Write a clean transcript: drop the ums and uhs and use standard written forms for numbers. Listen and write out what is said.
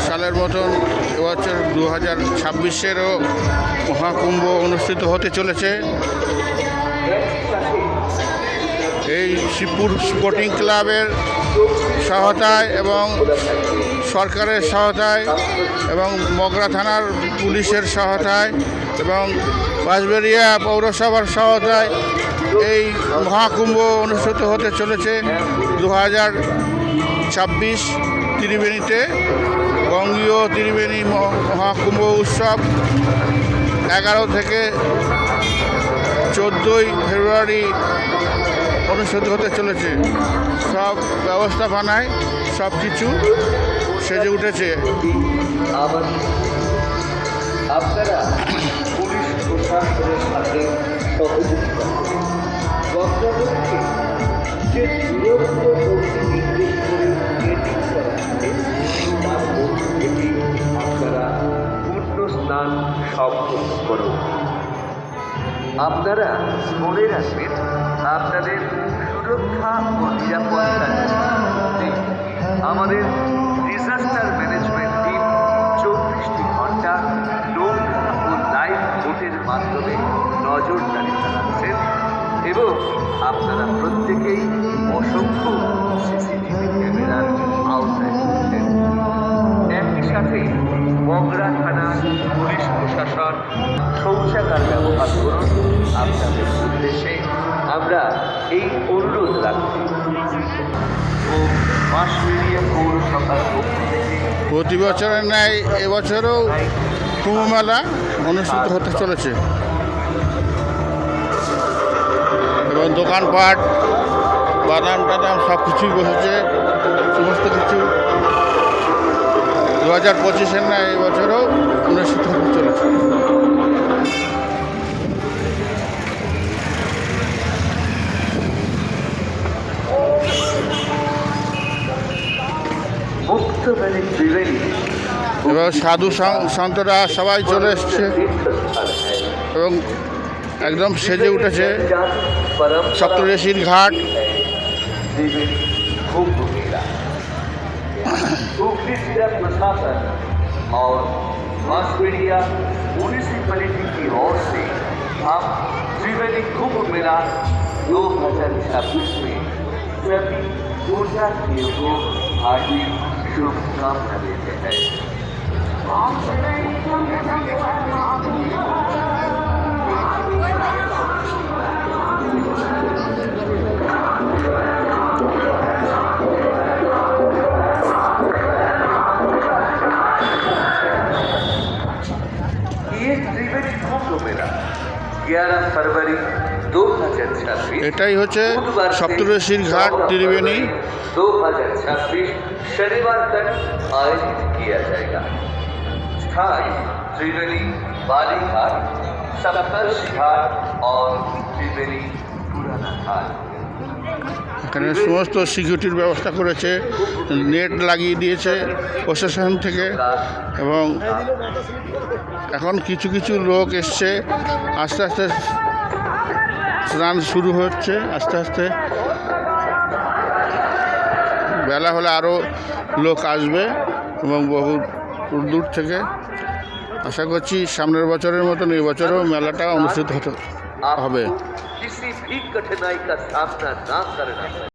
সালের মতন এবছর 2026-এরও মহাকুম্ভ অনুষ্ঠিত হতে চলেছে। এই শিবপুর স্পোর্টিং ক্লাবের সহায়তায় এবং সরকারের সহায়তায় এবং মগরা থানার পুলিশের সহায়তায় এবং বাঁশবেড়িয়া পৌরসভার সহায়তায় এই মহাকুম্ভ অনুষ্ঠিত হতে চলেছে 2026 ত্রিবেণীতে। বঙ্গীয় ত্রিবেণী মহাকুম্ভ উৎসব 11 থেকে 14 ফেব্রুয়ারি অনুষ্ঠিত হতে চলেছে। সব ব্যবস্থাপনায় সব কিছু সেজে উঠেছে। আপনারা পুলিশ প্রশাসনের সাথে সহযোগিতা গন্তব্যকে যে দূরত্ব নির্দেশ করে গেটিং করা থাকে তার মধ্যে থেকে আপনারা পূর্ণ স্নান সম্পন্ন করুন। আপনারা মনে রাখবেন আপনাদের সুরক্ষা ও নিরাপত্তার আমাদের ডিজাস্টার ম্যানেজমেন্ট টিম 24টি ঘন্টা নৌকা ও লাইভ বোটের মাধ্যমে নজরদারি চালাচ্ছেন এবং আপনারা প্রত্যেকেই অসংখ্য সিসিটিভি ক্যামেরার আওতায় রয়েছেন। একই সাথে মগরা থানা পুলিশ প্রশাসন শৌচাগার ব্যবহার করুন। আপনাদের উদ্দেশ্যে আমরা এই অনুরোধ রাখছি ও বাঁশবেড়িয়া পৌরসভার পক্ষ থেকে প্রতি বছরের ন্যায় এবছরও কুম্ভ মেলা অনুষ্ঠিত হতে চলেছে এবং দোকানপাট বাদাম টাদাম সব কিছুই বসেছে। সমস্ত কিছু 2025-এর ন্যায় এবছরও অনুষ্ঠিত হতে চলেছে। এবং সাধু সন্তরা সবাই চলে এসছে এবং একদম সেজে উঠেছে সপ্তর্ষির ঘাট। प्रशासन और बांसबेड़िया म्यूनिसिपैलिटी की ओर से हम त्रिवेणी कुंभ मेला 2026 में सभी पूर्णार्थियों को हार्दिक शुभकामना देते हैं। ये त्रिवेणी कुंभ मेला 11 फरवरी 2026 এটাই হচ্ছে সপ্তর্ষির ঘাট ত্রিবেণী 2026 शनिवार तक आयोजित किया जाएगा। स्थान त्रिवेणी बाली घाट, सप्तर्षि घाट और त्रिवेणी पुराना घाट। এখানে সমস্ত সিকিউরিটির ব্যবস্থা করেছে, নেট লাগিয়ে দিয়েছে প্রশাসন থেকে এবং এখন কিছু কিছু লোক এসছে। আস্তে আস্তে স্নান শুরু হচ্ছে, আস্তে আস্তে বেলা হলে আরও লোক আসবে এবং বহু দূর থেকে। আশা করছি সামনের বছরের মতন এই বছরও মেলাটা অনুষ্ঠিত হবে। किसी भी कठिनाई का सामना ना करना